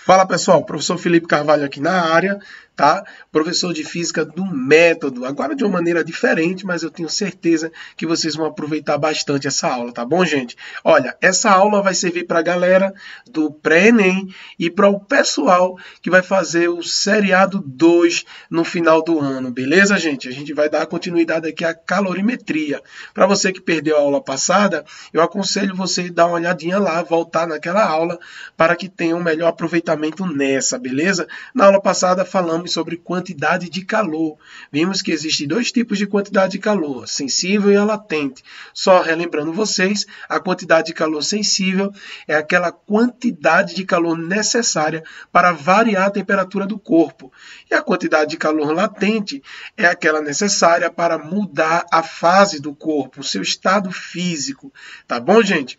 Fala pessoal, professor Felipe Carvalho aqui na área, tá? Professor de Física do Método, agora de uma maneira diferente, mas eu tenho certeza que vocês vão aproveitar bastante essa aula, tá bom, gente? Olha, essa aula vai servir para a galera do pré-ENEM e para o pessoal que vai fazer o seriado 2 no final do ano, beleza, gente? A gente vai dar continuidade aqui à calorimetria. Para você que perdeu a aula passada, eu aconselho você dar uma olhadinha lá, voltar naquela aula para que tenha um melhor aproveitamento nessa, beleza? Na aula passada falamos sobre quantidade de calor. Vimos que existem dois tipos de quantidade de calor, a sensível e a latente. Só relembrando vocês, a quantidade de calor sensível é aquela quantidade de calor necessária para variar a temperatura do corpo. E a quantidade de calor latente é aquela necessária para mudar a fase do corpo, o seu estado físico. Tá bom, gente?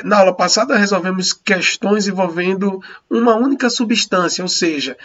Na aula passada resolvemos questões envolvendo uma única substância, ou seja,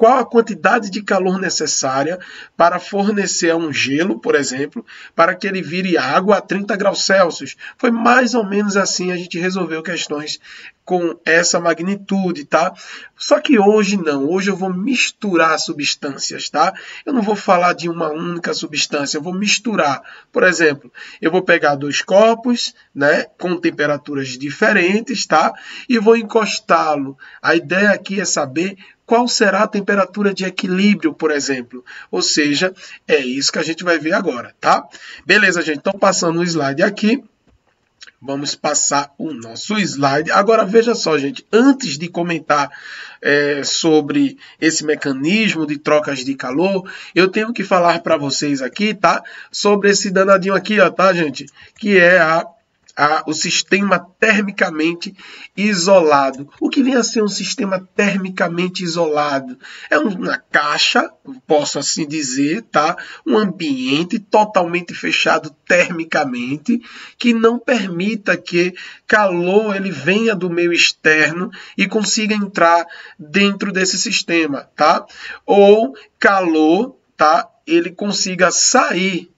qual a quantidade de calor necessária para fornecer um gelo, por exemplo, para que ele vire água a 30 graus Celsius. Foi mais ou menos assim a gente resolveu questões com essa magnitude, tá? Só que hoje não, hoje eu vou misturar substâncias, tá? Eu não vou falar de uma única substância, eu vou misturar. Por exemplo, eu vou pegar dois corpos, né, com temperaturas diferentes, tá? E vou encostá-lo. A ideia aqui é saber qual será a temperatura de equilíbrio, por exemplo. Ou seja, é isso que a gente vai ver agora, tá? Beleza, gente? Então, passando o slide aqui. Vamos passar o nosso slide. Agora, veja só, gente, antes de comentar sobre esse mecanismo de trocas de calor, eu tenho que falar para vocês aqui, tá? Sobre esse danadinho aqui, ó, tá, gente? Que é o sistema termicamente isolado. O que vem a ser um sistema termicamente isolado? É uma caixa, posso assim dizer, tá? Um ambiente totalmente fechado termicamente, que não permita que calor ele venha do meio externo e consiga entrar dentro desse sistema, tá? Ou calor, tá? Ele consiga sair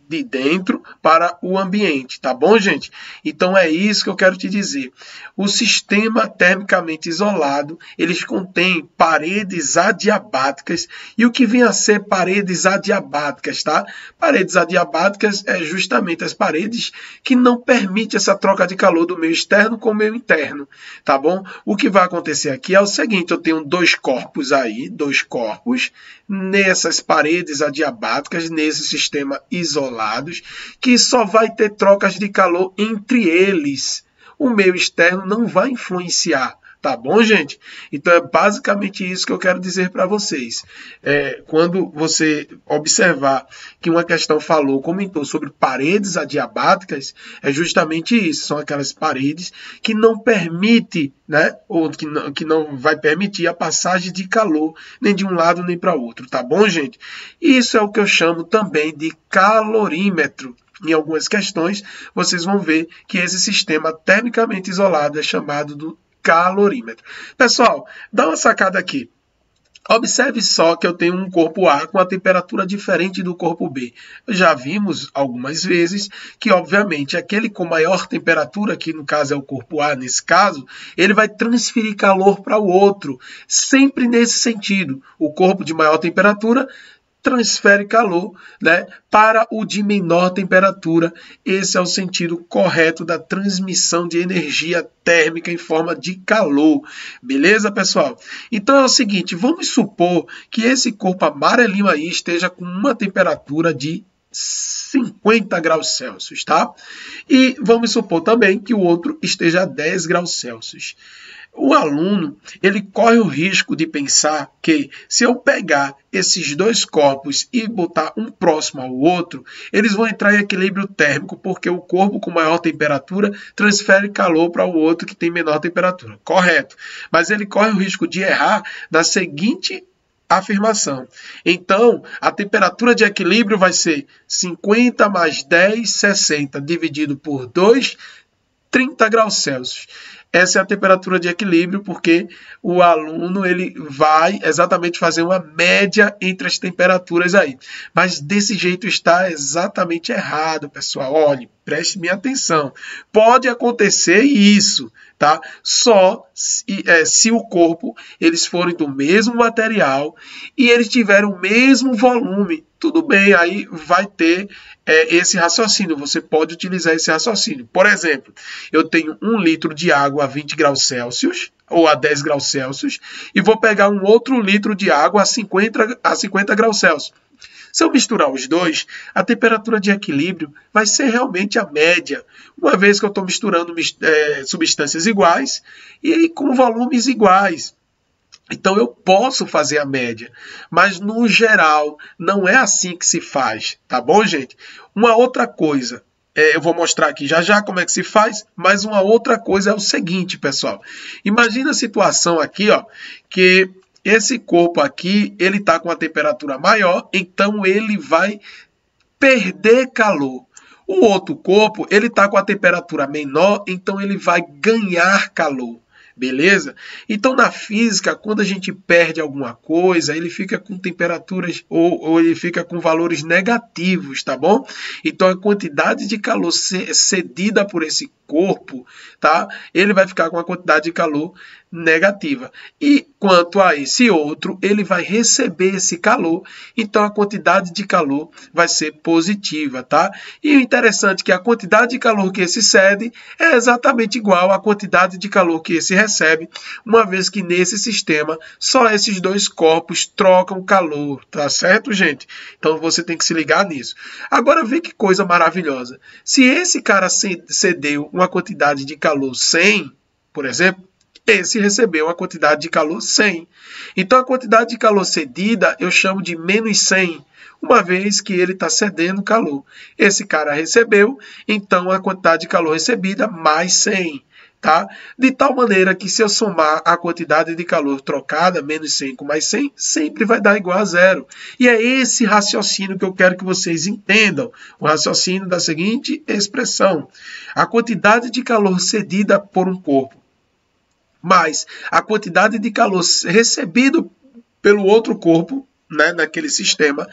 de dentro para o ambiente, tá bom, gente? Então é isso que eu quero te dizer. O sistema termicamente isolado, eles contêm paredes adiabáticas, e o que vem a ser paredes adiabáticas, tá? Paredes adiabáticas é justamente as paredes que não permitem essa troca de calor do meio externo com o meio interno, tá bom? O que vai acontecer aqui é o seguinte, eu tenho dois corpos aí, dois corpos, nessas paredes adiabáticas, nesse sistema isolado, que só vai ter trocas de calor entre eles. O meio externo não vai influenciar. Tá bom, gente? Então é basicamente isso que eu quero dizer para vocês. Quando você observar que uma questão comentou sobre paredes adiabáticas, é justamente isso. São aquelas paredes que não permitem, né? Ou que não vai permitir a passagem de calor nem de um lado nem para o outro. Tá bom, gente? Isso é o que eu chamo também de calorímetro. Em algumas questões, vocês vão ver que esse sistema termicamente isolado é chamado do calorímetro. Pessoal, dá uma sacada aqui. Observe só que eu tenho um corpo A com a temperatura diferente do corpo B. Já vimos algumas vezes que, obviamente, aquele com maior temperatura, que no caso é o corpo A, nesse caso, ele vai transferir calor para o outro. Sempre nesse sentido. O corpo de maior temperatura transfere calor, né, para o de menor temperatura. Esse é o sentido correto da transmissão de energia térmica em forma de calor. Beleza, pessoal? Então é o seguinte, vamos supor que esse corpo amarelinho aí esteja com uma temperatura de 50 graus Celsius, tá? E vamos supor também que o outro esteja a 10 graus Celsius. O aluno, ele corre o risco de pensar que se eu pegar esses dois corpos e botar um próximo ao outro, eles vão entrar em equilíbrio térmico, porque o corpo com maior temperatura transfere calor para o outro que tem menor temperatura. Correto. Mas ele corre o risco de errar na seguinte afirmação. Então, a temperatura de equilíbrio vai ser 50 mais 10, 60, dividido por 2, 30 graus Celsius. essa é a temperatura de equilíbrio, porque o aluno ele vai exatamente fazer uma média entre as temperaturas aí. Mas desse jeito está exatamente errado, pessoal. Olhe, preste minha atenção. Pode acontecer isso, tá? Só se o corpo eles forem do mesmo material e eles tiverem o mesmo volume. Tudo bem, aí vai ter esse raciocínio. Você pode utilizar esse raciocínio. Por exemplo, eu tenho 1 litro de água a 20 graus Celsius ou a 10 graus Celsius e vou pegar um outro litro de água a 50 graus Celsius. Se eu misturar os dois, a temperatura de equilíbrio vai ser realmente a média, uma vez que eu estou misturando substâncias iguais e com volumes iguais. Então eu posso fazer a média, mas no geral não é assim que se faz, tá bom, gente? Uma outra coisa, eu vou mostrar aqui já já como é que se faz, mas uma outra coisa é o seguinte, pessoal. Imagina a situação aqui, ó, que esse corpo aqui, ele está com a temperatura maior, então ele vai perder calor. O outro corpo, ele está com a temperatura menor, então ele vai ganhar calor. Beleza? Então, na física, quando a gente perde alguma coisa, ele fica com temperaturas ou ele fica com valores negativos, tá bom? Então, a quantidade de calor cedida por esse corpo, tá? Ele vai ficar com a quantidade de calor negativa. E quanto a esse outro, ele vai receber esse calor, então a quantidade de calor vai ser positiva, tá? E o interessante é que a quantidade de calor que esse cede é exatamente igual à quantidade de calor que esse recebe, uma vez que nesse sistema só esses dois corpos trocam calor, tá certo, gente? Então você tem que se ligar nisso. Agora vê que coisa maravilhosa. Se esse cara cedeu uma quantidade de calor 100, por exemplo, esse recebeu uma quantidade de calor 100. Então, a quantidade de calor cedida eu chamo de menos 100, uma vez que ele está cedendo calor. Esse cara recebeu, então a quantidade de calor recebida mais 100. Tá? De tal maneira que se eu somar a quantidade de calor trocada, menos 100 com mais 100, sempre vai dar igual a zero. E é esse raciocínio que eu quero que vocês entendam. O raciocínio da seguinte expressão. A quantidade de calor cedida por um corpo mais a quantidade de calor recebido pelo outro corpo, né, naquele sistema,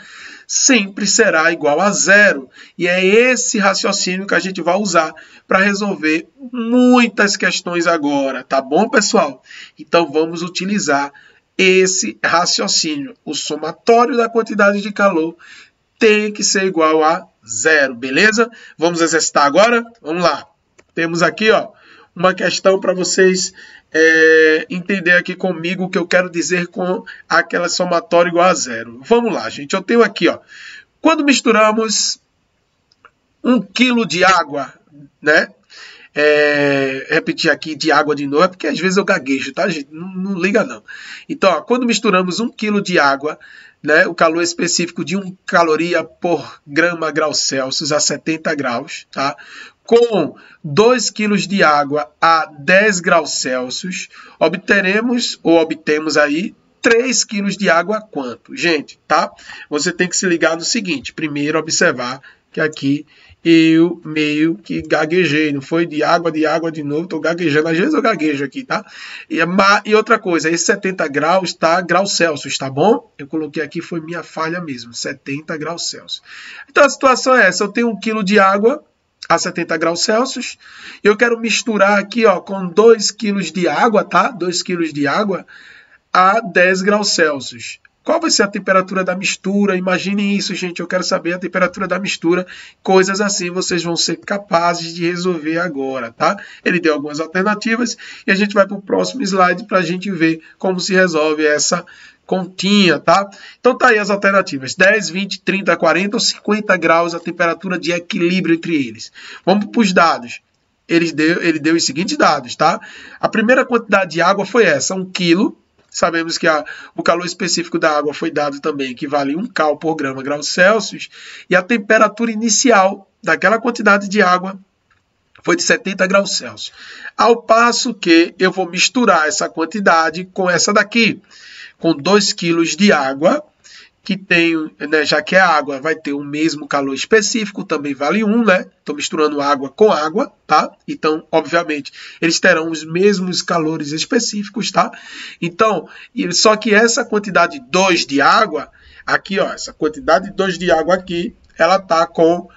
sempre será igual a zero. E é esse raciocínio que a gente vai usar para resolver muitas questões agora, tá bom, pessoal? Então vamos utilizar esse raciocínio. O somatório da quantidade de calor tem que ser igual a zero, beleza? Vamos exercitar agora? Vamos lá. Temos aqui, ó, uma questão para vocês entender aqui comigo o que eu quero dizer com aquela somatória igual a zero. Vamos lá, gente. Eu tenho aqui, ó, quando misturamos 1 quilo de água, né? Repetir aqui de água de novo, porque às vezes eu gaguejo, tá, gente? Não liga, não. Então, ó, quando misturamos 1 quilo de água, né, o calor específico de 1 caloria por grama graus Celsius a 70 graus, tá? Com 2 kg de água a 10 graus Celsius, obtemos aí 3 kg de água quanto? Gente, tá? Você tem que se ligar no seguinte. Primeiro, observar que aqui eu meio que gaguejei. Não foi de água de novo. Estou gaguejando. Às vezes eu gaguejo aqui, tá? E outra coisa, esse 70 graus tá graus Celsius, tá bom? Eu coloquei aqui, foi minha falha mesmo. 70 graus Celsius. Então a situação é essa. Eu tenho 1 kg de água a 70 graus Celsius. Eu quero misturar aqui, ó, com 2 kg de água, tá? 2 kg de água a 10 graus Celsius. Qual vai ser a temperatura da mistura? Imaginem isso, gente. Eu quero saber a temperatura da mistura. Coisas assim vocês vão ser capazes de resolver agora, tá? Ele deu algumas alternativas e a gente vai para o próximo slide para a gente ver como se resolve essa continha, tá? Então tá aí as alternativas. 10, 20, 30, 40 ou 50 graus a temperatura de equilíbrio entre eles. Vamos para os dados. Ele deu os seguintes dados, tá? A primeira quantidade de água foi essa, 1 quilo. Sabemos que o calor específico da água foi dado também, que vale 1 cal por grama graus Celsius. E a temperatura inicial daquela quantidade de água foi de 70 graus Celsius. Ao passo que eu vou misturar essa quantidade com essa daqui, com 2 kg de água, que tem, né, já que é água, vai ter o mesmo calor específico, também vale 1, né? Estou misturando água com água, tá? Então, obviamente, eles terão os mesmos calores específicos, tá? Então, só que essa quantidade 2 de água, aqui, ó, essa quantidade 2 de água aqui, ela tá com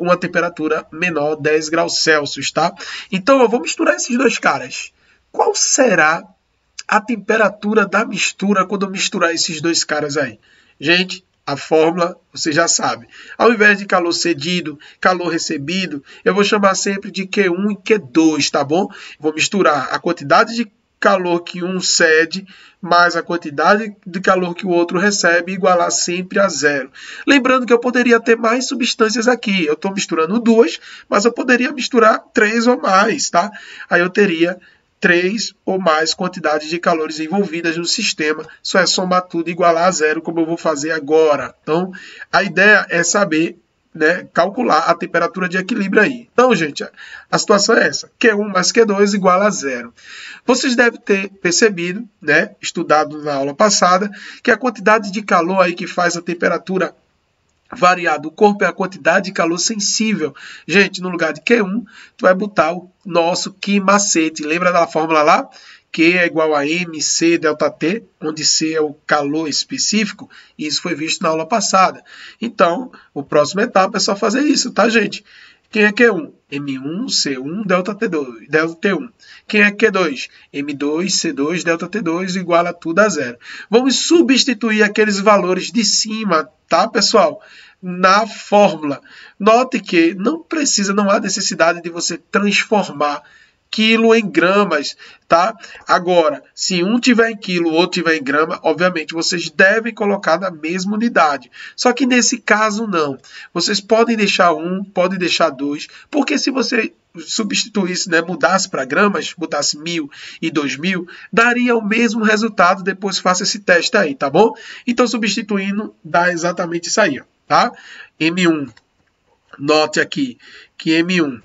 uma temperatura menor, 10 graus Celsius, tá? Então, eu vou misturar esses dois caras. Qual será a temperatura da mistura quando eu misturar esses dois caras aí? Gente, a fórmula você já sabe. Ao invés de calor cedido, calor recebido, eu vou chamar sempre de Q1 e Q2, tá bom? Vou misturar a quantidade de calor que um cede mais a quantidade de calor que o outro recebe e igualar sempre a 0. Lembrando que eu poderia ter mais substâncias aqui. Eu estou misturando 2, mas eu poderia misturar 3 ou mais, tá? Aí eu teria 3 ou mais quantidades de calores envolvidas no sistema, só é somar tudo e igualar a 0, como eu vou fazer agora. Então, a ideia é saber, né, calcular a temperatura de equilíbrio aí. Então, gente, a situação é essa. Q1 mais Q2 igual a 0. Vocês devem ter percebido, né, estudado na aula passada, que a quantidade de calor aí que faz a temperatura variar do corpo é a quantidade de calor sensível. Gente, no lugar de Q1, tu vai botar o nosso Q macete. Lembra da fórmula lá? Q é igual a MC delta T, onde C é o calor específico. E isso foi visto na aula passada. Então, a próxima etapa é só fazer isso, tá, gente? Quem é Q1? M1, C1, delta T2, delta T1. Quem é Q2? M2, C2, delta T2, igual a tudo a 0. Vamos substituir aqueles valores de cima, tá, pessoal? Na fórmula. Note que não há necessidade de você transformar quilo em gramas, tá? Agora, se um tiver em quilo, o outro tiver em grama, obviamente vocês devem colocar na mesma unidade. Só que nesse caso não. Vocês podem deixar 1, podem deixar 2, porque se você substituísse, né, mudasse para gramas, botasse 1000 e 2000, daria o mesmo resultado. Depois faça esse teste aí, tá bom? Então, substituindo, dá exatamente isso aí, ó, tá? M1, note aqui que M1,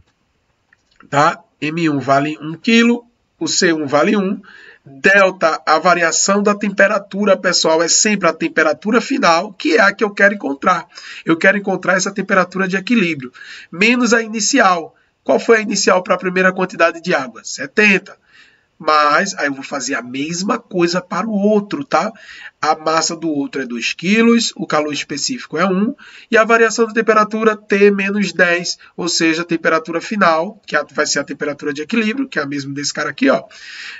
tá? M1 vale 1 kg, o C1 vale 1. Delta, a variação da temperatura, pessoal, é sempre a temperatura final, que é a que eu quero encontrar. Eu quero encontrar essa temperatura de equilíbrio, menos a inicial. Qual foi a inicial para a primeira quantidade de água? 70. Mas aí eu vou fazer a mesma coisa para o outro, tá? A massa do outro é 2 kg, o calor específico é 1, e a variação da temperatura T menos 10, ou seja, a temperatura final, que vai ser a temperatura de equilíbrio, que é a mesma desse cara aqui, ó,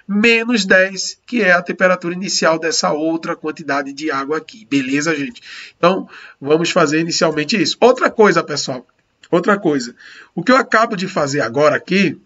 menos 10, que é a temperatura inicial dessa outra quantidade de água aqui. Beleza, gente? Então, vamos fazer inicialmente isso. Outra coisa, pessoal, outra coisa. O que eu acabo de fazer agora aqui,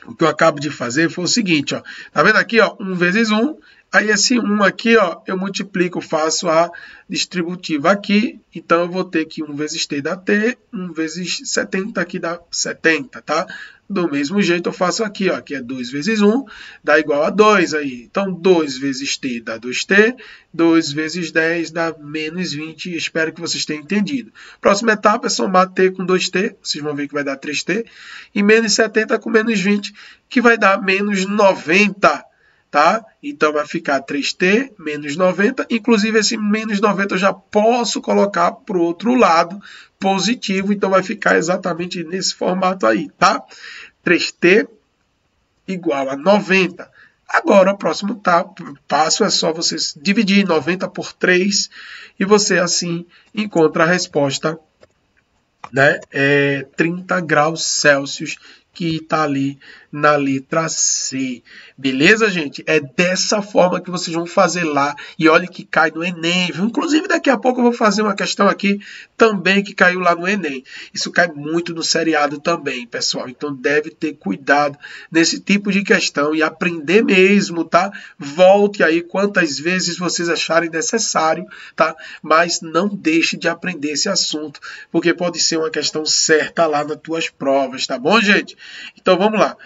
o que eu acabo de fazer foi o seguinte, ó. Tá vendo aqui, ó? 1 vezes 1. Aí esse 1 aqui, ó, eu multiplico, faço a distributiva aqui. Então, eu vou ter que 1 vezes T dá T, 1 vezes 70 aqui dá 70, tá? Do mesmo jeito, eu faço aqui, ó, que é 2 vezes 1, dá igual a 2 aí. Então, 2 vezes T dá 2T, 2 vezes 10 dá menos 20. Espero que vocês tenham entendido. Próxima etapa é somar T com 2T, vocês vão ver que vai dar 3T, e menos 70 com menos 20, que vai dar menos 90, tá? Então, vai ficar 3T menos 90, inclusive esse menos 90 eu já posso colocar para o outro lado, positivo, então vai ficar exatamente nesse formato aí, tá? 3T igual a 90. Agora, o próximo passo é só você dividir 90 por 3 e você, assim, encontra a resposta, né? 30 graus Celsius, que está ali na letra C. Beleza, gente? É dessa forma que vocês vão fazer lá. E olha que cai no Enem, viu? Inclusive, daqui a pouco eu vou fazer uma questão aqui também que caiu lá no Enem. Isso cai muito no seriado também, pessoal. Então, deve ter cuidado nesse tipo de questão e aprender mesmo, tá? Volte aí quantas vezes vocês acharem necessário, tá? Mas não deixe de aprender esse assunto, porque pode ser uma questão certa lá nas tuas provas, tá bom, gente? Então, vamos lá.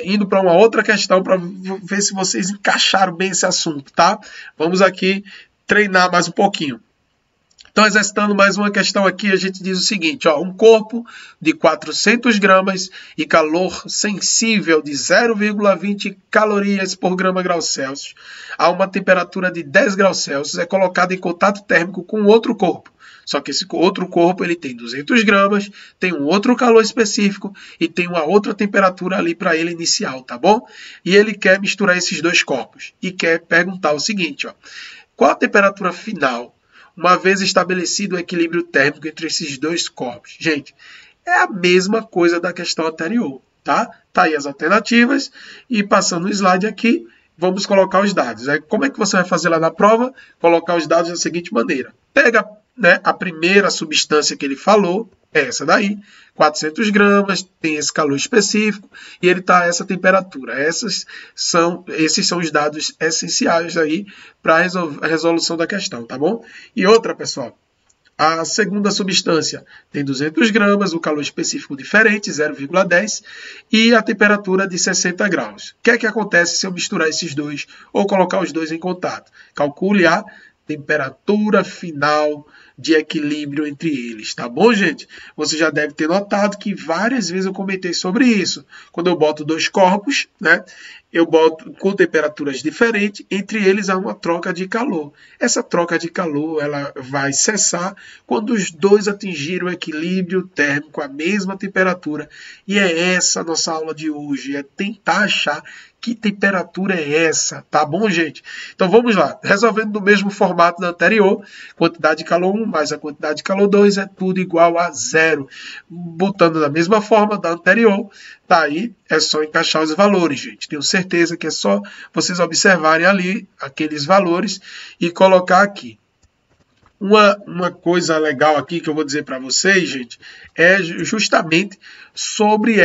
Indo para uma outra questão para ver se vocês encaixaram bem esse assunto, tá? Vamos aqui treinar mais um pouquinho. Então, exercitando mais uma questão aqui, a gente diz o seguinte, ó, um corpo de 400 gramas e calor sensível de 0,20 calorias por grama grau Celsius a uma temperatura de 10 graus Celsius é colocado em contato térmico com outro corpo. Só que esse outro corpo ele tem 200 gramas, tem um outro calor específico e tem uma outra temperatura ali para ele inicial, tá bom? E ele quer misturar esses dois corpos e quer perguntar o seguinte, ó, qual a temperatura final uma vez estabelecido o equilíbrio térmico entre esses dois corpos? Gente, é a mesma coisa da questão anterior, tá? Tá aí as alternativas e passando o slide aqui, vamos colocar os dados. Como é que você vai fazer lá na prova? Colocar os dados da seguinte maneira. Pega, né, a primeira substância que ele falou, essa daí, 400 gramas, tem esse calor específico e ele está a essa temperatura. Esses são os dados essenciais aí para a resolução da questão, tá bom? E outra, pessoal, a segunda substância tem 200 gramas, o calor específico diferente, 0,10, e a temperatura de 60 graus. O que é que acontece se eu misturar esses dois ou colocar os dois em contato? Calcule a temperatura final de equilíbrio entre eles, tá bom, gente? Você já deve ter notado que várias vezes eu comentei sobre isso. Quando eu boto dois corpos, né, eu boto com temperaturas diferentes, entre eles há uma troca de calor. Essa troca de calor ela vai cessar quando os dois atingirem o equilíbrio térmico, a mesma temperatura. E é essa a nossa aula de hoje, é tentar achar que temperatura é essa, tá bom, gente? Então vamos lá, resolvendo no mesmo formato da anterior, quantidade de calor 1 mais a quantidade de calor 2 é tudo igual a 0. Botando da mesma forma da anterior, tá aí, é só encaixar os valores, gente. Tenho certeza que é só vocês observarem ali aqueles valores e colocar aqui. Uma coisa legal aqui que eu vou dizer para vocês, gente, é justamente sobre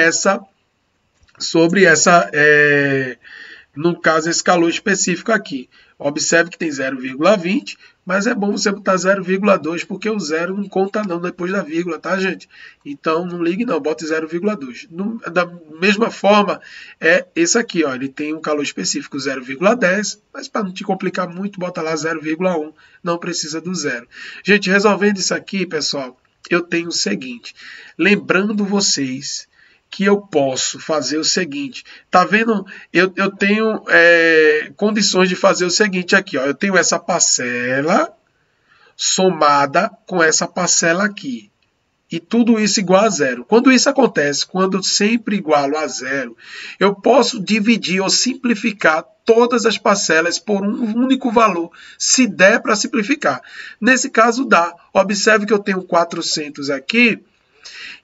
no caso, esse calor específico aqui. Observe que tem 0,20, mas é bom você botar 0,2, porque o zero não conta não depois da vírgula, tá, gente? Então, não ligue não, bote 0,2. Da mesma forma, é esse aqui, ó, ele tem um calor específico 0,10, mas para não te complicar muito, bota lá 0,1, não precisa do zero. Gente, resolvendo isso aqui, pessoal, eu tenho o seguinte, lembrando vocês que eu posso fazer o seguinte, tá vendo? Eu tenho condições de fazer o seguinte aqui, ó. Eu tenho essa parcela somada com essa parcela aqui. E tudo isso igual a zero. Quando isso acontece, quando sempre igualo a zero, eu posso dividir ou simplificar todas as parcelas por um único valor, se der para simplificar. Nesse caso dá. Observe que eu tenho 400 aqui,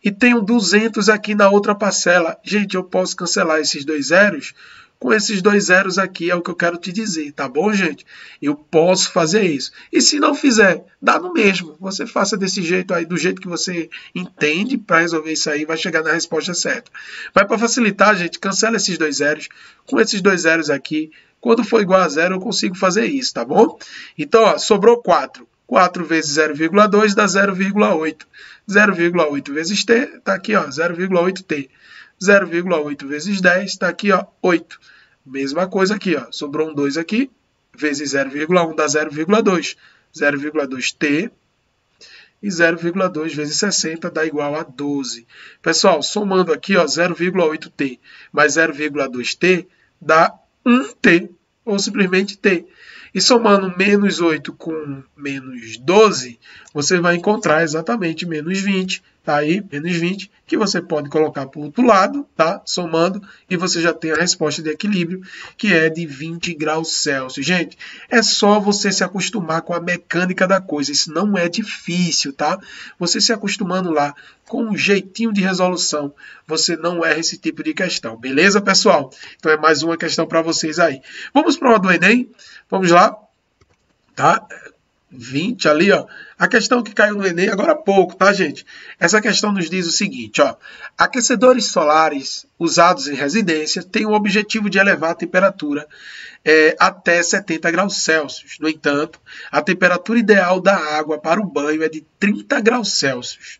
e tenho 200 aqui na outra parcela. Gente, eu posso cancelar esses dois zeros com esses dois zeros aqui, é o que eu quero te dizer, tá bom, gente? Eu posso fazer isso. E se não fizer, dá no mesmo. Você faça desse jeito aí, do jeito que você entende para resolver isso aí, vai chegar na resposta certa. Mas para facilitar, gente, cancela esses dois zeros com esses dois zeros aqui. Quando for igual a zero, eu consigo fazer isso, tá bom? Então, ó, sobrou 4. 4 vezes 0,2 dá 0,8. 0,8 vezes t, está aqui, ó, 0,8t. 0,8 vezes 10, está aqui, ó, 8. Mesma coisa aqui, ó, sobrou um 2 aqui, vezes 0,1 dá 0,2. 0,2t e 0,2 vezes 60 dá igual a 12. Pessoal, somando aqui, ó, 0,8t mais 0,2t dá 1t, ou simplesmente t. E somando menos 8 com menos 12, você vai encontrar exatamente menos 20. Tá aí, menos 20, que você pode colocar para o outro lado, tá? Somando, e você já tem a resposta de equilíbrio, que é de 20 graus Celsius. Gente, é só você se acostumar com a mecânica da coisa. Isso não é difícil, tá? Você se acostumando lá com um jeitinho de resolução, você não erra esse tipo de questão. Beleza, pessoal? Então é mais uma questão para vocês aí. Vamos para o do Enem? Vamos lá, tá? 20 ali, ó. A questão que caiu no Enem agora há pouco, tá, gente? Essa questão nos diz o seguinte, ó. Aquecedores solares usados em residência têm o objetivo de elevar a temperatura até 70 graus Celsius. No entanto, a temperatura ideal da água para o banho é de 30 graus Celsius.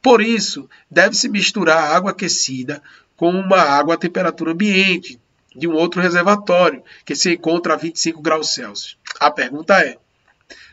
Por isso, deve-se misturar a água aquecida com uma água à temperatura ambiente de um outro reservatório, que se encontra a 25 graus Celsius. A pergunta é,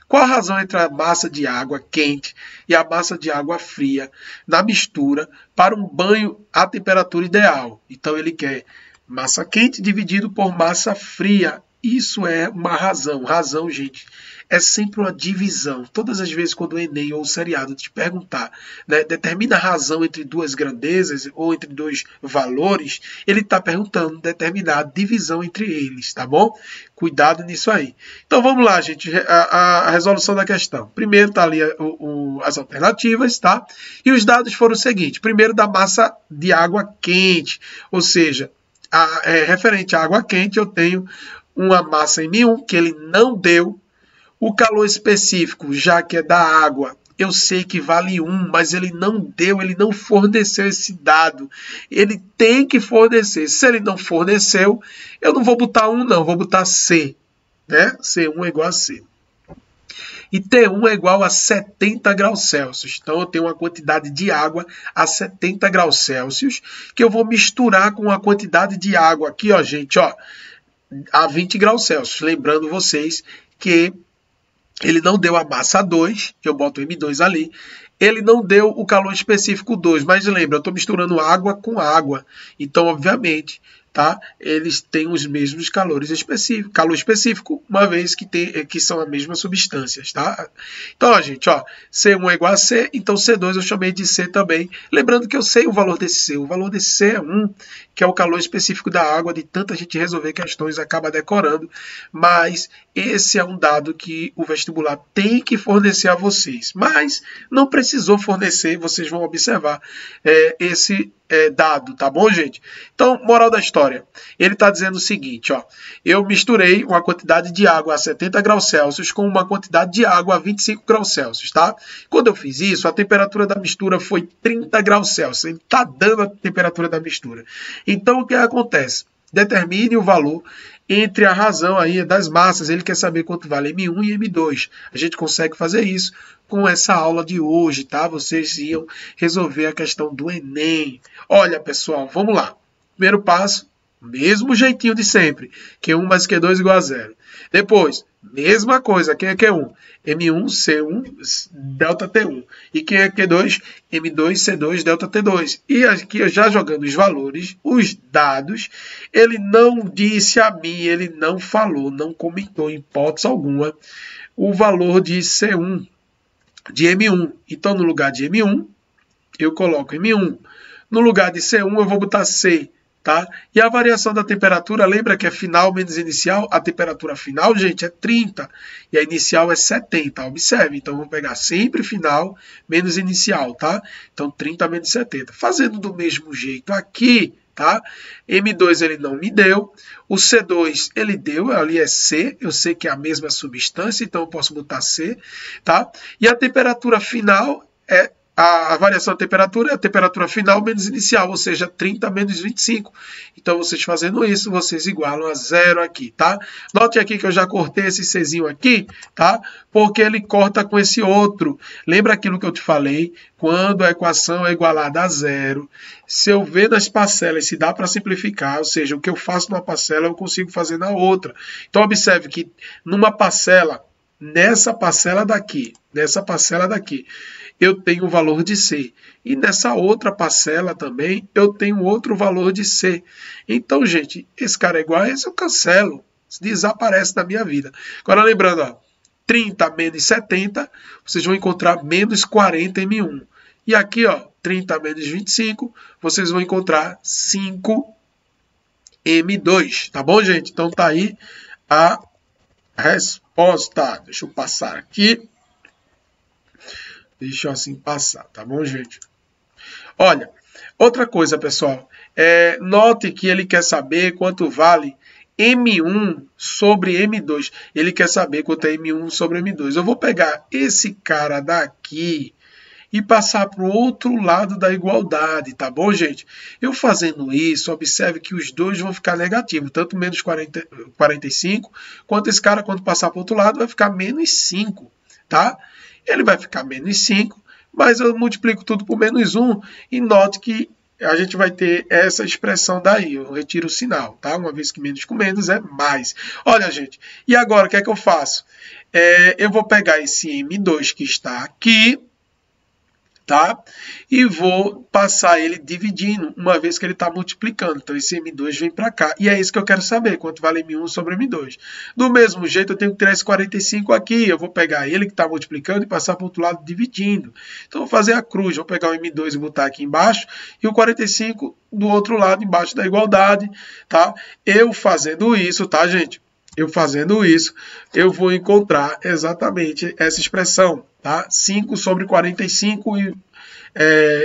Qual a razão entre a massa de água quente e a massa de água fria na mistura para um banho à temperatura ideal? Então ele quer massa quente dividido por massa fria. Isso é uma razão. Razão, gente, é sempre uma divisão. Todas as vezes quando o Enem ou o seriado te perguntar, né, determina a razão entre duas grandezas ou entre dois valores, ele está perguntando determinar a divisão entre eles, tá bom? Cuidado nisso aí. Então vamos lá, gente, a resolução da questão. Primeiro está ali as alternativas, tá? E os dados foram o seguinte. Primeiro da massa de água quente, ou seja, referente à água quente, eu tenho uma massa M1 que ele não deu. O calor específico, já que é da água, eu sei que vale 1, mas ele não deu, ele não forneceu esse dado. Ele tem que fornecer. Se ele não forneceu, eu não vou botar 1 não, vou botar C. Né? C1 é igual a C. E T1 é igual a 70 graus Celsius. Então eu tenho uma quantidade de água a 70 graus Celsius, que eu vou misturar com a quantidade de água aqui, ó, gente, ó, a 20 graus Celsius. Lembrando vocês que ele não deu a massa 2, eu boto M2 ali. Ele não deu o calor específico 2, mas lembra, eu estou misturando água com água. Então, obviamente, tá? Eles têm os mesmos calor específico, uma vez que são as mesmas substâncias, tá? Então, ó, gente, ó, C1 é igual a C, então C2 eu chamei de C também. Lembrando que eu sei o valor desse C. O valor desse C é 1, que é o calor específico da água, de tanta gente resolver questões, acaba decorando, mas esse é um dado que o vestibular tem que fornecer a vocês. Mas não precisou fornecer, vocês vão observar esse dado, tá bom, gente? Então, moral da história, ele está dizendo o seguinte, ó, eu misturei uma quantidade de água a 70 graus Celsius com uma quantidade de água a 25 graus Celsius, tá? Quando eu fiz isso, a temperatura da mistura foi 30 graus Celsius, ele está dando a temperatura da mistura. Então, o que acontece? Determine o valor entre a razão aí das massas, ele quer saber quanto vale M1 e M2. A gente consegue fazer isso com essa aula de hoje, tá? Vocês iam resolver a questão do Enem. Olha, pessoal, vamos lá. Primeiro passo, mesmo jeitinho de sempre. Q1 mais Q2 igual a 0. Depois, mesma coisa. Quem é Q1? M1, C1, delta T1. E quem é Q2? M2, C2, delta T2. E aqui, já jogando os valores, os dados, ele não disse a mim, ele não falou, não comentou em hipótese alguma o valor de C1, de M1. Então, no lugar de M1, eu coloco M1. No lugar de C1, eu vou botar C. Tá? E a variação da temperatura, lembra que é final menos inicial? A temperatura final, gente, é 30 e a inicial é 70. Observe, então vamos pegar sempre final menos inicial, tá? Então 30 menos 70. Fazendo do mesmo jeito aqui, tá? M2 ele não me deu, o C2 ele deu, ali é C, eu sei que é a mesma substância, então eu posso botar C, tá? E a temperatura final é a variação da temperatura é a temperatura final menos inicial, ou seja, 30 menos 25. Então, vocês fazendo isso, vocês igualam a 0 aqui, tá? Note aqui que eu já cortei esse Czinho aqui, tá? Porque ele corta com esse outro. Lembra aquilo que eu te falei? Quando a equação é igualada a 0, se eu ver nas parcelas se dá para simplificar, ou seja, o que eu faço numa parcela eu consigo fazer na outra. Então, observe que numa parcela, nessa parcela daqui, eu tenho o valor de C. E nessa outra parcela também, eu tenho outro valor de C. Então, gente, esse cara é igual a esse, eu cancelo. Desaparece da minha vida. Agora, lembrando, ó, 30 menos 70, vocês vão encontrar menos 40 M1. E aqui, ó, 30 menos 25, vocês vão encontrar 5 M2. Tá bom, gente? Então, tá aí a resposta. Deixa eu passar aqui. Deixa eu assim passar, tá bom, gente? Olha, outra coisa, pessoal. Note que ele quer saber quanto vale M1 sobre M2. Ele quer saber quanto é M1 sobre M2. Eu vou pegar esse cara daqui e passar para o outro lado da igualdade, tá bom, gente? Eu fazendo isso, observe que os dois vão ficar negativos, tanto menos 45, quanto esse cara, quando passar para o outro lado, vai ficar menos 5, tá? Ele vai ficar menos 5, mas eu multiplico tudo por menos 1 e note que a gente vai ter essa expressão daí, eu retiro o sinal, tá? Uma vez que menos com menos é mais. Olha, gente, e agora o que é que eu faço? Eu vou pegar esse M2 que está aqui, tá? E vou passar ele dividindo, uma vez que ele está multiplicando. Então, esse M2 vem para cá. E é isso que eu quero saber, quanto vale M1 sobre M2. Do mesmo jeito, eu tenho que tirar esse 45 aqui. Eu vou pegar ele que está multiplicando e passar para o outro lado dividindo. Então, vou fazer a cruz. Vou pegar o M2 e botar aqui embaixo. E o 45 do outro lado, embaixo da igualdade, tá? Eu fazendo isso, tá, gente? Eu fazendo isso, eu vou encontrar exatamente essa expressão, tá? 5 sobre 45 e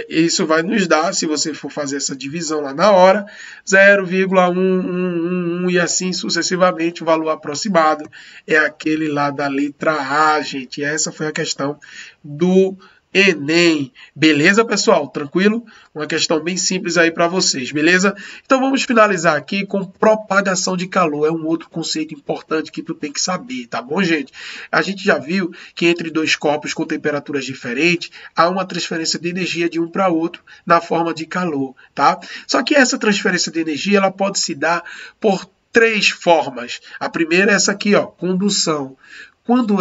isso vai nos dar, se você for fazer essa divisão lá na hora, 0,1111 e assim sucessivamente. O valor aproximado é aquele lá da letra A, gente. Essa foi a questão do Enem. Beleza, pessoal? Tranquilo? Uma questão bem simples aí para vocês, beleza? Então vamos finalizar aqui com propagação de calor. É um outro conceito importante que tu tem que saber, tá bom, gente? A gente já viu que entre dois corpos com temperaturas diferentes, há uma transferência de energia de um para outro na forma de calor, tá? Só que essa transferência de energia, ela pode se dar por três formas. A primeira é essa aqui, ó, condução. Quando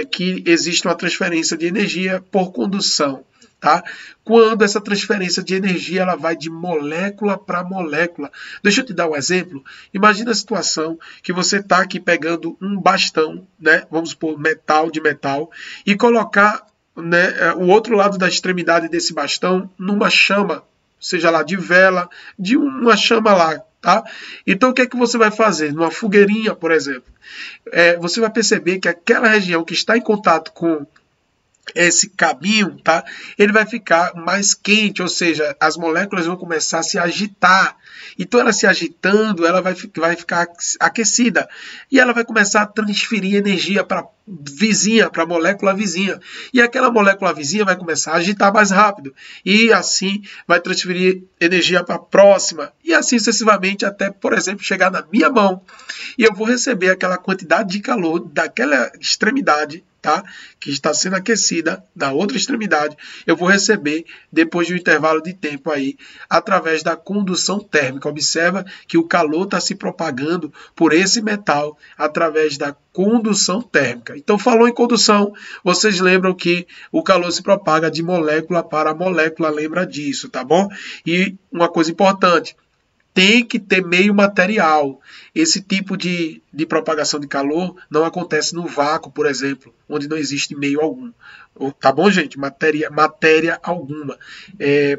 que existe uma transferência de energia por condução, tá? Quando essa transferência de energia ela vai de molécula para molécula. Deixa eu te dar um exemplo. Imagina a situação que você está aqui pegando um bastão, né? Vamos supor, metal de metal, e colocar, né, o outro lado da extremidade desse bastão numa chama, seja lá de vela, de uma chama lá, tá? Então, o que é que você vai fazer? Numa fogueirinha, por exemplo, você vai perceber que aquela região que está em contato com esse caminho, tá? Ele vai ficar mais quente, ou seja, as moléculas vão começar a se agitar. Então, ela se agitando, ela vai ficar aquecida. E ela vai começar a transferir energia para vizinha, para a molécula vizinha. E aquela molécula vizinha vai começar a agitar mais rápido. E assim vai transferir energia para a próxima. E assim sucessivamente até, por exemplo, chegar na minha mão. E eu vou receber aquela quantidade de calor daquela extremidade, tá? Que está sendo aquecida da outra extremidade, eu vou receber depois de um intervalo de tempo aí, através da condução térmica. Observa que o calor está se propagando por esse metal através da condução térmica. Então, falou em condução, vocês lembram que o calor se propaga de molécula para molécula, lembra disso, tá bom? E uma coisa importante, tem que ter meio material. Esse tipo de propagação de calor não acontece no vácuo, por exemplo, onde não existe meio algum. Tá bom, gente? Matéria alguma.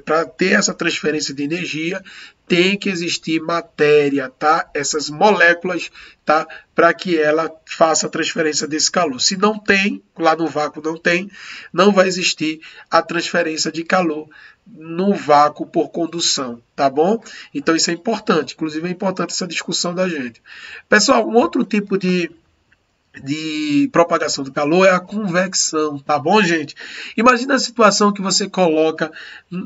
Para ter essa transferência de energia, tem que existir matéria, tá? Essas moléculas, tá? Para que ela faça a transferência desse calor. Se não tem, lá no vácuo não vai existir a transferência de calor no vácuo por condução, tá bom? Então isso é importante, inclusive é importante essa discussão da gente. Pessoal, um outro tipo de propagação do calor é a convecção, tá bom, gente? Imagina a situação que você coloca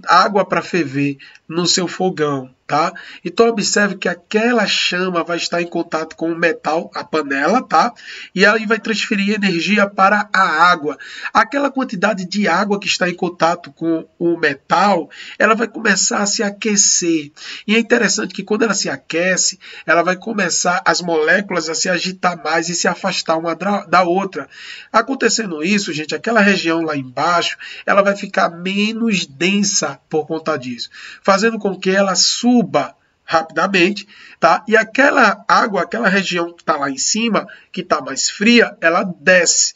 água para ferver no seu fogão, tá? Então observe que aquela chama vai estar em contato com o metal, a panela, tá? E aí vai transferir energia para a água. Aquela quantidade de água que está em contato com o metal, ela vai começar a se aquecer. E é interessante que quando ela se aquece, ela vai começar as moléculas a se agitar mais e se afastar uma da outra. Acontecendo isso, gente, aquela região lá embaixo, ela vai ficar menos densa por conta disso, fazendo com que ela suba rapidamente, tá? E aquela água, aquela região que está lá em cima, que está mais fria, ela desce.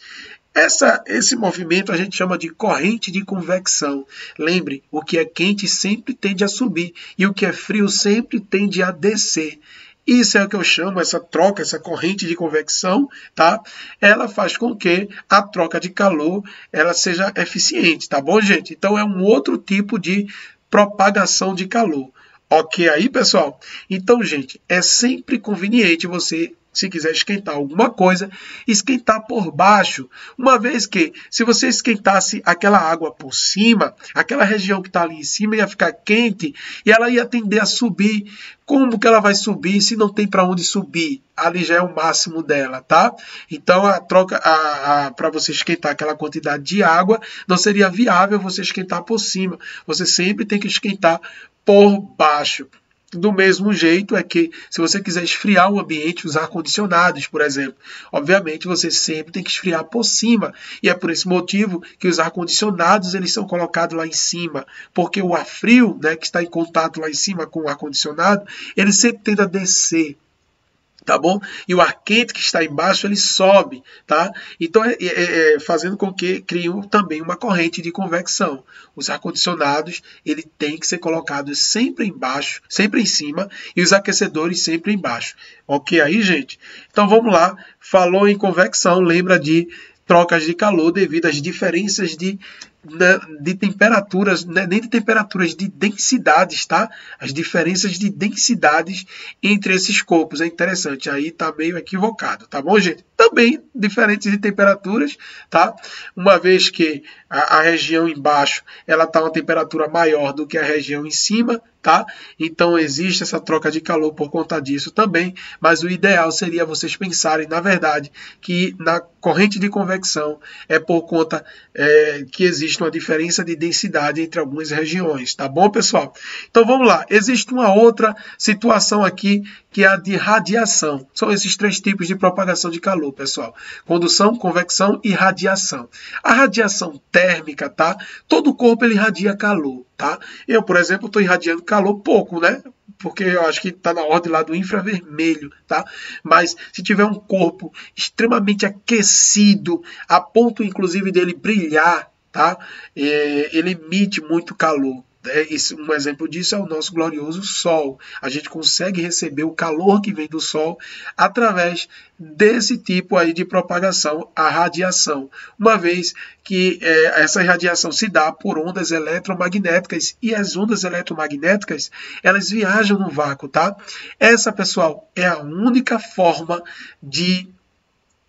Esse movimento a gente chama de corrente de convecção. Lembre, o que é quente sempre tende a subir e o que é frio sempre tende a descer. Isso é o que eu chamo, essa troca, essa corrente de convecção, tá? Ela faz com que a troca de calor ela seja eficiente, tá bom, gente? Então é um outro tipo de propagação de calor. Ok aí, pessoal? Então, gente, é sempre conveniente você se quiser esquentar alguma coisa, esquentar por baixo. Uma vez que, se você esquentasse aquela água por cima, aquela região que está ali em cima ia ficar quente e ela ia tender a subir. Como que ela vai subir se não tem para onde subir? Ali já é o máximo dela, tá? Então, a troca para você esquentar aquela quantidade de água, não seria viável você esquentar por cima. Você sempre tem que esquentar por baixo. Do mesmo jeito é que, se você quiser esfriar o ambiente, os ar-condicionados, por exemplo, obviamente você sempre tem que esfriar por cima. E é por esse motivo que os ar-condicionados eles são colocados lá em cima. Porque o ar frio, né, que está em contato lá em cima com o ar-condicionado, ele sempre tende a descer. Tá bom? E o ar quente que está embaixo, ele sobe, tá? Então, fazendo com que crie também uma corrente de convecção. Os ar-condicionados, ele tem que ser colocado sempre embaixo, sempre em cima, e os aquecedores sempre embaixo. Ok aí, gente? Então, vamos lá. Falou em convecção, lembra de trocas de calor devido às diferenças de temperaturas, né? Nem de temperaturas, de densidades, tá? As diferenças de densidades entre esses corpos. É interessante, aí tá meio equivocado, tá bom, gente? Também diferentes de temperaturas, tá? Uma vez que a região embaixo, ela tá uma temperatura maior do que a região em cima, tá? Então existe essa troca de calor por conta disso também, mas o ideal seria vocês pensarem, na verdade, que na corrente de convecção é por conta que existe uma diferença de densidade entre algumas regiões, tá bom, pessoal? Então vamos lá, existe uma outra situação aqui que é a de radiação. São esses três tipos de propagação de calor, pessoal: condução, convecção e radiação. A radiação térmica, tá? Todo o corpo ele irradia calor, tá? Eu, por exemplo, estou irradiando calor pouco, né? Porque eu acho que está na ordem lá do infravermelho, tá? Mas se tiver um corpo extremamente aquecido, a ponto inclusive dele brilhar, tá? Ele emite muito calor. Um exemplo disso é o nosso glorioso Sol. A gente consegue receber o calor que vem do Sol através desse tipo aí de propagação, a radiação. Uma vez que essa radiação se dá por ondas eletromagnéticas, e as ondas eletromagnéticas, elas viajam no vácuo, tá? Essa, pessoal, é a única forma de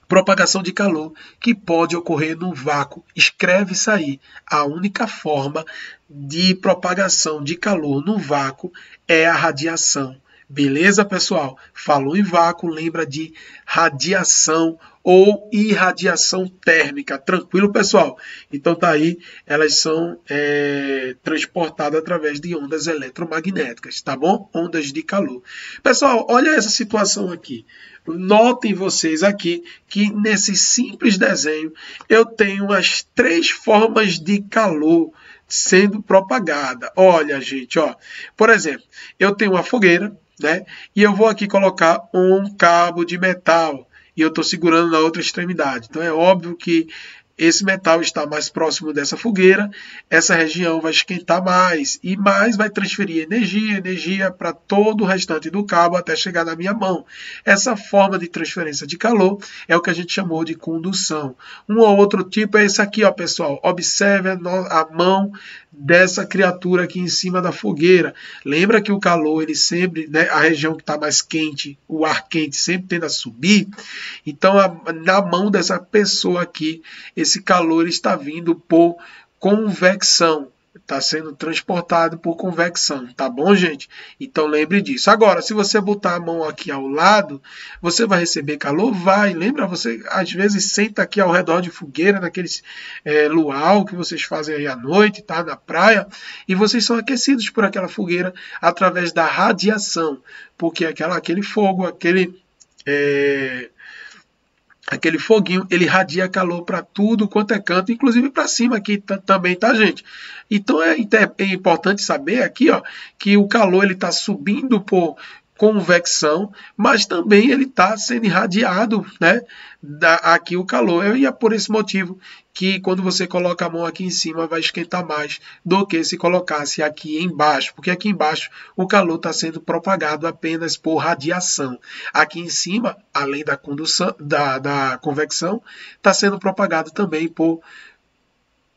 propagação de calor que pode ocorrer no vácuo. Escreve isso aí. A única forma de propagação de calor no vácuo é a radiação. Beleza, pessoal? Falou em vácuo, lembra de radiação ou irradiação térmica. Tranquilo, pessoal? Então tá aí, elas são transportadas através de ondas eletromagnéticas, tá bom? Ondas de calor. Pessoal, olha essa situação aqui. Notem vocês aqui que nesse simples desenho eu tenho as três formas de calor sendo propagada. Olha, gente, ó. Por exemplo, eu tenho uma fogueira, né? E eu vou aqui colocar um cabo de metal e eu estou segurando na outra extremidade. Então é óbvio que esse metal está mais próximo dessa fogueira, essa região vai esquentar mais e mais vai transferir energia para todo o restante do cabo até chegar na minha mão. Essa forma de transferência de calor é o que a gente chamou de condução. Um ou outro tipo é esse aqui, ó, pessoal. Observe a mão dessa criatura aqui em cima da fogueira. Lembra que o calor, ele sempre, né, a região que está mais quente, o ar quente sempre tende a subir. Então, na mão dessa pessoa aqui, esse calor está vindo por convecção. Está sendo transportado por convecção, tá bom, gente? Então lembre disso. Agora, se você botar a mão aqui ao lado, você vai receber calor? Vai. Lembra? Você às vezes senta aqui ao redor de fogueira, naqueles luau que vocês fazem aí à noite, tá? Na praia, e vocês são aquecidos por aquela fogueira através da radiação, porque aquele fogo, aquele foguinho, ele irradia calor para tudo quanto é canto, inclusive para cima aqui também, tá, gente? Então é importante saber aqui, ó, que o calor ele está subindo por convecção, mas também ele está sendo irradiado, né? Aqui o calor. E é por esse motivo que quando você coloca a mão aqui em cima vai esquentar mais do que se colocasse aqui embaixo, porque aqui embaixo o calor está sendo propagado apenas por radiação. Aqui em cima, além da condução, da convecção, está sendo propagado também por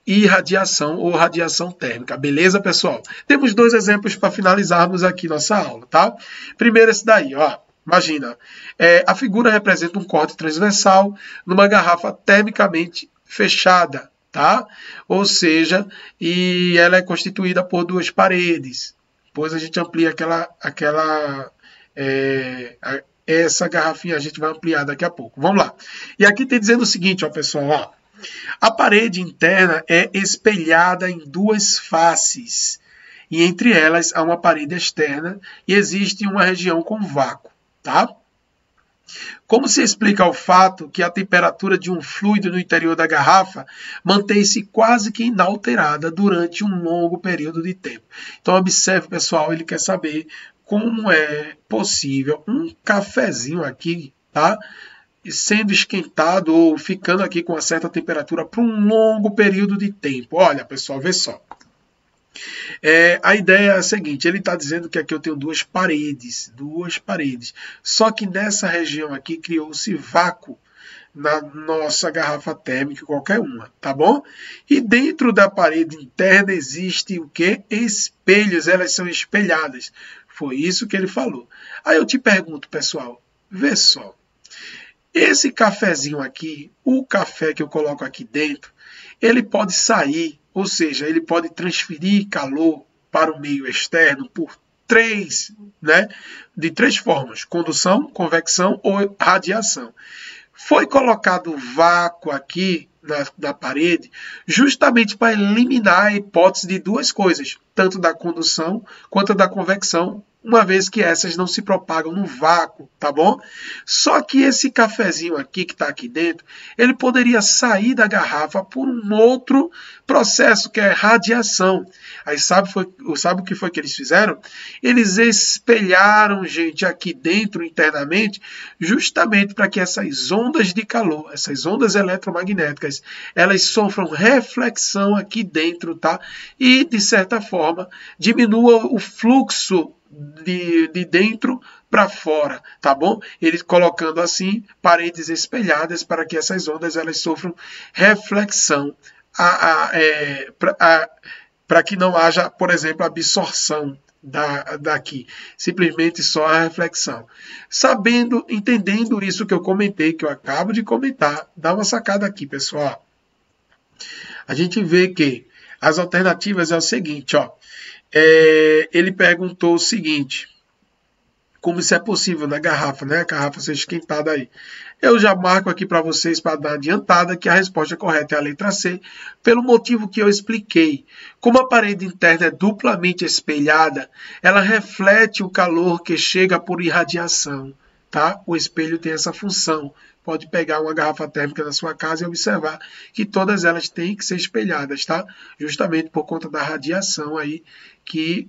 irradiação ou radiação térmica. Beleza, pessoal? Temos dois exemplos para finalizarmos aqui nossa aula, tá? Primeiro esse daí, ó. Imagina, a figura representa um corte transversal numa garrafa termicamente fechada, tá? Ou seja, e ela é constituída por duas paredes. Depois a gente amplia essa garrafinha a gente vai ampliar daqui a pouco. Vamos lá. E aqui tem dizendo o seguinte, ó, pessoal, ó. A parede interna é espelhada em duas faces, e entre elas há uma parede externa e existe uma região com vácuo, tá? Como se explica o fato que a temperatura de um fluido no interior da garrafa mantém-se quase que inalterada durante um longo período de tempo? Então, observe, pessoal, ele quer saber como é possível um cafezinho aqui, tá? Sendo esquentado ou ficando aqui com uma certa temperatura por um longo período de tempo. Olha, pessoal, vê só. A ideia é a seguinte, ele está dizendo que aqui eu tenho duas paredes. Só que nessa região aqui criou-se vácuo na nossa garrafa térmica, qualquer uma, tá bom? E dentro da parede interna existe o quê? Espelhos, elas são espelhadas. Foi isso que ele falou. Aí eu te pergunto, pessoal, vê só. Esse cafezinho aqui, o café que eu coloco aqui dentro, ele pode sair, ou seja, ele pode transferir calor para o meio externo por de três formas: condução, convecção ou radiação. Foi colocado vácuo aqui na parede justamente para eliminar a hipótese de duas coisas, tanto da condução quanto da convecção, uma vez que essas não se propagam no vácuo, tá bom? Só que esse cafezinho aqui que está aqui dentro, ele poderia sair da garrafa por um outro processo, que é radiação. Aí sabe o que foi que eles fizeram? Eles espelharam, gente, aqui dentro, internamente, justamente para que essas ondas de calor, essas ondas eletromagnéticas, elas sofram reflexão aqui dentro, tá? E, de certa forma, diminua o fluxo de dentro para fora, tá bom? Ele colocando assim paredes espelhadas para que essas ondas elas sofram reflexão, para que não haja, por exemplo, absorção daqui, simplesmente só a reflexão. Entendendo isso que eu comentei, que eu acabo de comentar, dá uma sacada aqui, pessoal. A gente vê que as alternativas é o seguinte, ó. Ele perguntou o seguinte: como isso é possível na garrafa, né? A garrafa ser esquentada aí. Eu já marco aqui para vocês, para dar adiantada, que a resposta correta é a letra C, pelo motivo que eu expliquei. Como a parede interna é duplamente espelhada, ela reflete o calor que chega por irradiação, tá? O espelho tem essa função. Pode pegar uma garrafa térmica na sua casa e observar que todas elas têm que ser espelhadas, tá? Justamente por conta da radiação aí que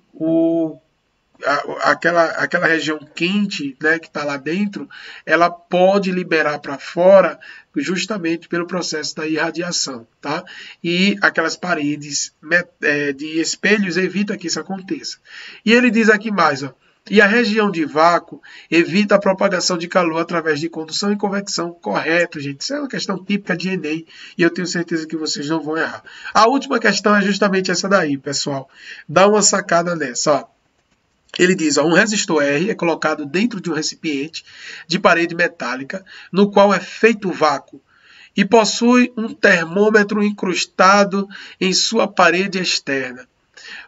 aquela região quente, né, que está lá dentro, ela pode liberar para fora justamente pelo processo da irradiação, tá? E aquelas paredes de espelhos evita que isso aconteça. E ele diz aqui mais, ó. E a região de vácuo evita a propagação de calor através de condução e convecção. Correto, gente. Isso é uma questão típica de Enem e eu tenho certeza que vocês não vão errar. A última questão é justamente essa daí, pessoal. Dá uma sacada nessa, ó. Ele diz, ó, um resistor R é colocado dentro de um recipiente de parede metálica, no qual é feito vácuo, e possui um termômetro incrustado em sua parede externa.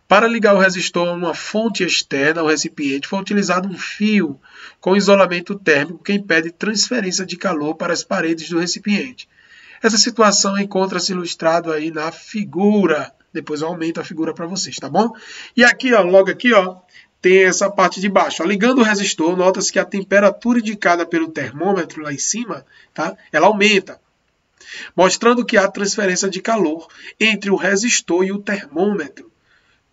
Para ligar o resistor a uma fonte externa ao recipiente, foi utilizado um fio com isolamento térmico que impede transferência de calor para as paredes do recipiente. Essa situação encontra-se ilustrado aí na figura. Depois eu aumento a figura para vocês, tá bom? E aqui, ó, logo aqui, ó, tem essa parte de baixo. Ó, ligando o resistor, nota-se que a temperatura indicada pelo termômetro lá em cima, tá? Ela aumenta, mostrando que há transferência de calor entre o resistor e o termômetro.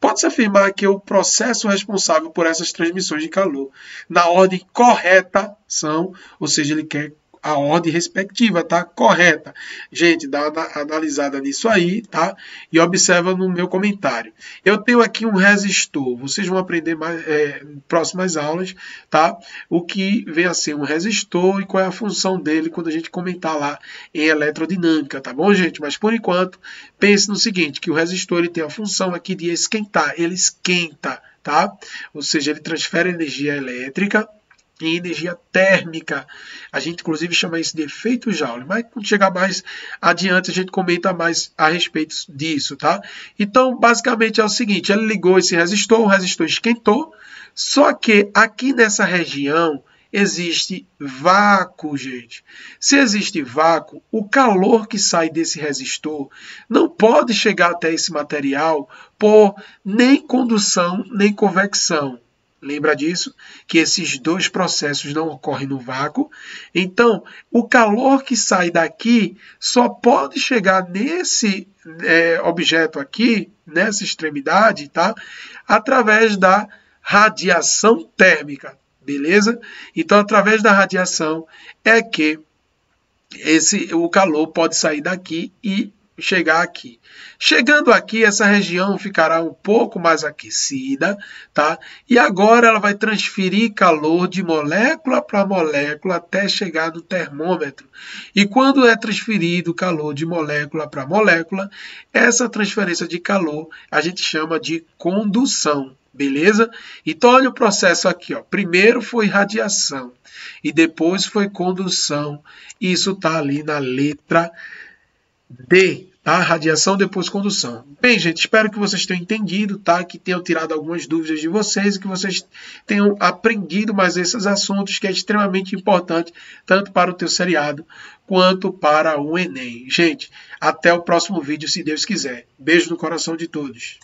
Pode-se afirmar que o processo responsável por essas transmissões de calor na ordem correta são, ou seja, ele quer a ordem respectiva, tá? Correta. Gente, dá uma analisada nisso aí, tá? E observa no meu comentário. Eu tenho aqui um resistor. Vocês vão aprender mais próximas aulas, tá? O que vem a ser um resistor e qual é a função dele quando a gente comentar lá em eletrodinâmica, tá bom, gente? Mas por enquanto, pense no seguinte, que o resistor ele tem a função aqui de esquentar. Ele esquenta, tá? Ou seja, ele transfere energia elétrica em energia térmica. A gente, inclusive, chama isso de efeito Joule. Mas quando chegar mais adiante, a gente comenta mais a respeito disso, tá? Então, basicamente é o seguinte, ele ligou esse resistor, o resistor esquentou, só que aqui nessa região existe vácuo, gente. Se existe vácuo, o calor que sai desse resistor não pode chegar até esse material por nem condução nem convecção. Lembra disso? Que esses dois processos não ocorrem no vácuo. Então, o calor que sai daqui só pode chegar nesse objeto aqui, nessa extremidade, tá? Através da radiação térmica. Beleza? Então, através da radiação é que o calor pode sair daqui e chegar aqui. Chegando aqui, essa região ficará um pouco mais aquecida, tá? E agora ela vai transferir calor de molécula para molécula até chegar no termômetro. E quando é transferido calor de molécula para molécula, essa transferência de calor a gente chama de condução. Beleza? Então, olha o processo aqui. Ó. Primeiro foi radiação e depois foi condução. Isso está ali na letra D, tá? Radiação, depois condução. Bem, gente, espero que vocês tenham entendido, tá? Que tenham tirado algumas dúvidas de vocês e que vocês tenham aprendido mais esses assuntos que é extremamente importante, tanto para o teu seriado quanto para o Enem. Gente, até o próximo vídeo, se Deus quiser. Beijo no coração de todos.